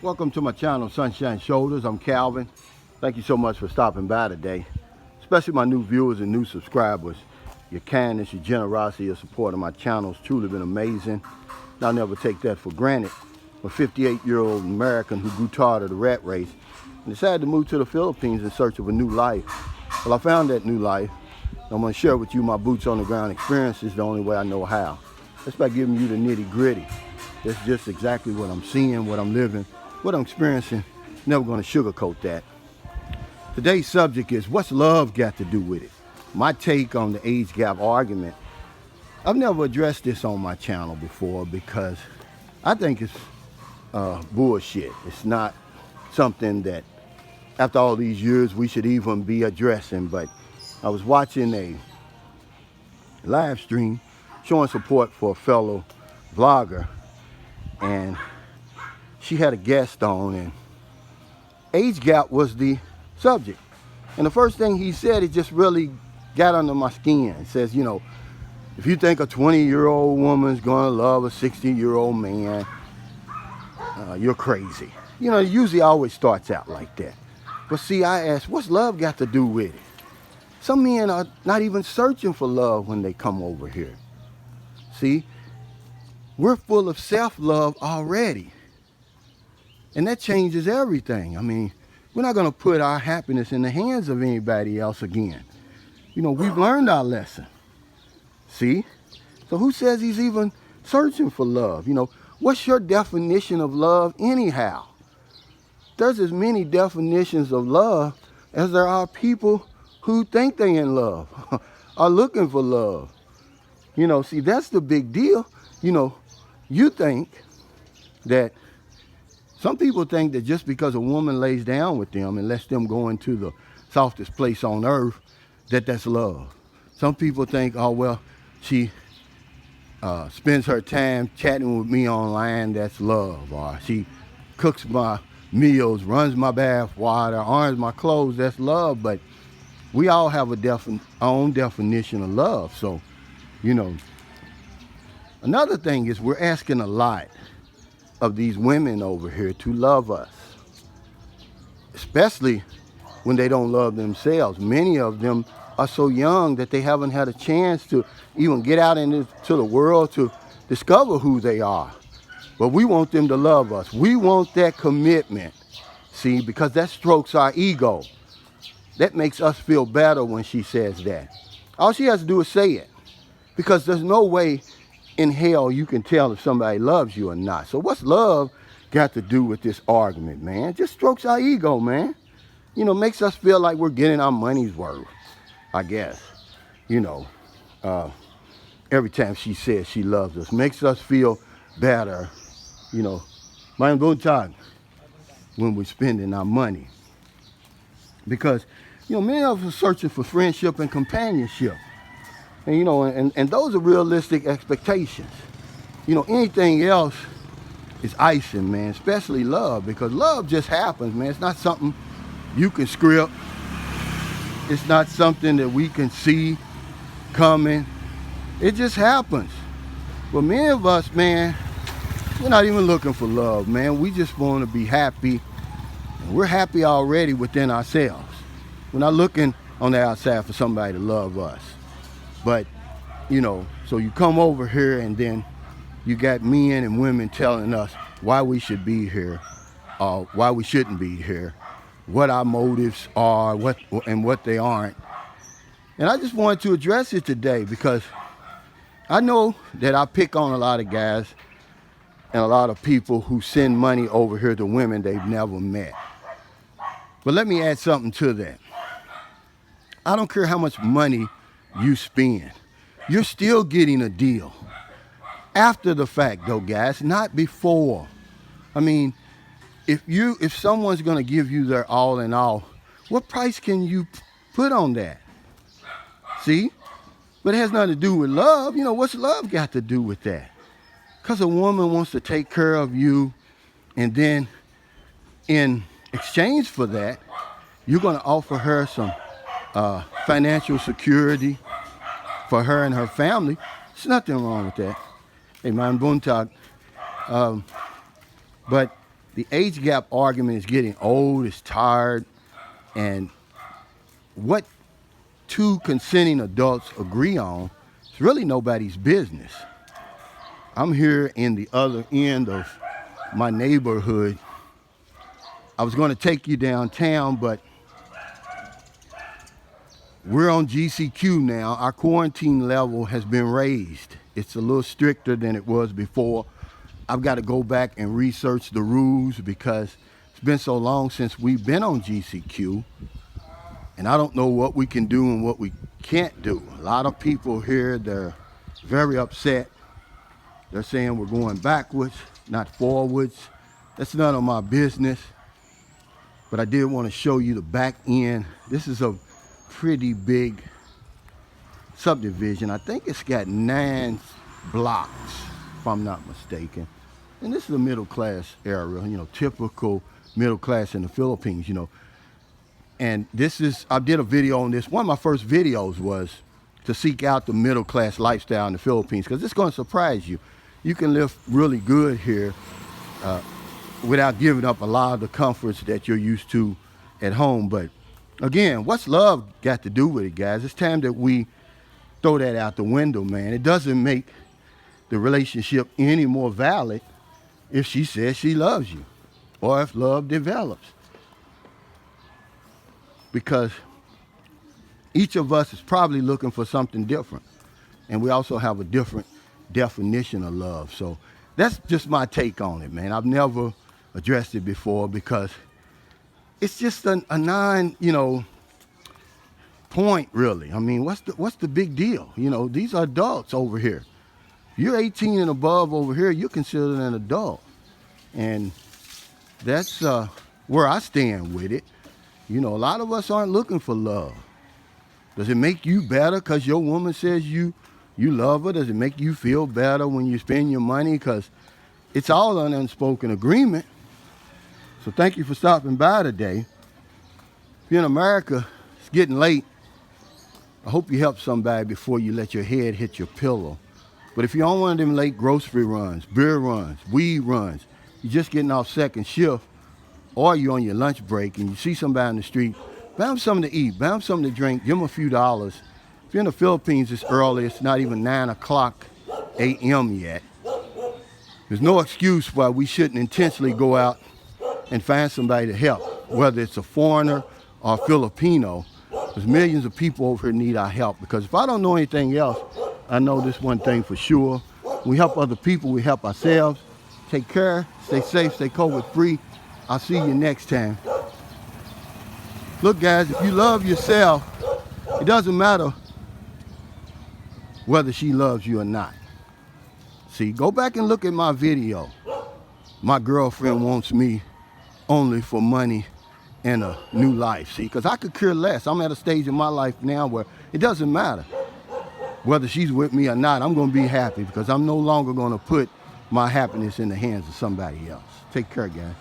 Welcome to my channel, Sunshine Shoulders. I'm Calvin. Thank you so much for stopping by today, especially my new viewers and new subscribers. Your kindness, your generosity, your support of my channel has truly been amazing. I'll never take that for granted. I'm a 58-year-old American who grew tired of the rat race and decided to move to the Philippines in search of a new life. Well, I found that new life. I'm going to share with you my boots on the ground experiences the only way I know how. That's by giving you the nitty gritty. That's just exactly what I'm seeing, what I'm living, what I'm experiencing. Never going to sugarcoat that. Today's subject is, what's love got to do with it? My take on the age gap argument. I've never addressed this on my channel before because I think it's bullshit. It's not something that after all these years we should even be addressing. But I was watching a live stream showing support for a fellow vlogger, and she had a guest on, and age gap was the subject. And the first thing he said, it just really got under my skin. It says, you know, if you think a 20-year-old woman's gonna love a 60-year-old man, you're crazy. You know, it usually always starts out like that. But see, I asked, what's love got to do with it? Some men are not even searching for love when they come over here. See, we're full of self-love already. And that changes everything. I mean, we're not gonna put our happiness in the hands of anybody else again. You know, we've learned our lesson. See? So who says he's even searching for love? You know, what's your definition of love anyhow? There's as many definitions of love as there are people who think they're in love, are looking for love. You know, see, that's the big deal. You know, you think that, some people think that just because a woman lays down with them and lets them go into the softest place on earth, that that's love. Some people think, oh, well, she spends her time chatting with me online, that's love. Or she cooks my meals, runs my bath water, irons my clothes, that's love. But we all have our own definition of love. So, you know, another thing is we're asking a lot of these women over here to love us, especially when they don't love themselves. Many of them are so young that they haven't had a chance to even get out into the world to discover who they are. But we want them to love us. We want that commitment, see, because that strokes our ego. That makes us feel better when she says that. All she has to do is say it, because there's no way in hell you can tell if somebody loves you or not. So what's love got to do with this argument, man? It just strokes our ego, man. You know, makes us feel like we're getting our money's worth, I guess. You know, every time she says she loves us, makes us feel better, you know, mein Buntag, when we're spending our money. Because, you know, many of us are searching for friendship and companionship. And, you know, and those are realistic expectations. You know, anything else is icing, man, especially love, because love just happens, man. It's not something you can script. It's not something that we can see coming. It just happens. But many of us, man, we're not even looking for love, man. We just want to be happy. And we're happy already within ourselves. We're not looking on the outside for somebody to love us. But, you know, so you come over here and then you got men and women telling us why we should be here, or why we shouldn't be here, what our motives are, what they aren't. And I just wanted to address it today because I know that I pick on a lot of guys and a lot of people who send money over here to women they've never met. But let me add something to that. I don't care how much money you spend, you're still getting a deal. After the fact though, guys, not before. I mean, if someone's gonna give you their all in all, what price can you put on that? See? But it has nothing to do with love. You know, what's love got to do with that? Because a woman wants to take care of you, and then in exchange for that, you're gonna offer her some financial security for her and her family. There's nothing wrong with that. Hey, mein Buntag. But The age gap argument is getting old, it's tired, and what two consenting adults agree on is really nobody's business. I'm here in the other end of my neighborhood. I was going to take you downtown, but we're on GCQ now. Our quarantine level has been raised. It's a little stricter than it was before. I've got to go back and research the rules because it's been so long since we've been on GCQ, and I don't know what we can do and what we can't do. A lot of people here, they're very upset. They're saying we're going backwards, not forwards. That's none of my business. But I did want to show you the back end. This is a pretty big subdivision. I think it's got 9 blocks, if I'm not mistaken. And this is a middle class area, you know, typical middle class in the Philippines, you know. And this is, I did a video on this. One of my first videos was to seek out the middle class lifestyle in the Philippines, because it's going to surprise you. You can live really good here without giving up a lot of the comforts that you're used to at home. But again, what's love got to do with it, guys? It's time that we throw that out the window, man. It doesn't make the relationship any more valid if she says she loves you or if love develops. Because each of us is probably looking for something different. And we also have a different definition of love. So that's just my take on it, man. I've never addressed it before because it's just a non, you know, point really. I mean, what's the big deal? You know, these are adults over here. You're 18 and above over here, you're considered an adult. And that's where I stand with it. You know, a lot of us aren't looking for love. Does it make you better because your woman says you love her? Does it make you feel better when you spend your money? Because it's all an unspoken agreement. So thank you for stopping by today. If you're in America, it's getting late. I hope you help somebody before you let your head hit your pillow. But if you're on one of them late grocery runs, beer runs, weed runs, you're just getting off second shift, or you're on your lunch break and you see somebody in the street, buy them something to eat, buy them something to drink, give them a few dollars. If you're in the Philippines, it's early. It's not even 9 o'clock a.m. yet. There's no excuse why we shouldn't intentionally go out and find somebody to help, whether it's a foreigner or a Filipino. There's millions of people over here need our help, because if I don't know anything else, I know this one thing for sure. We help other people, we help ourselves. Take care, stay safe, stay COVID free. I'll see you next time. Look, guys, if you love yourself, it doesn't matter whether she loves you or not. See, go back and look at my video. My girlfriend wants me only for money and a new life. See, because I could care less. I'm at a stage in my life now where it doesn't matter whether she's with me or not. I'm going to be happy because I'm no longer going to put my happiness in the hands of somebody else. Take care, guys.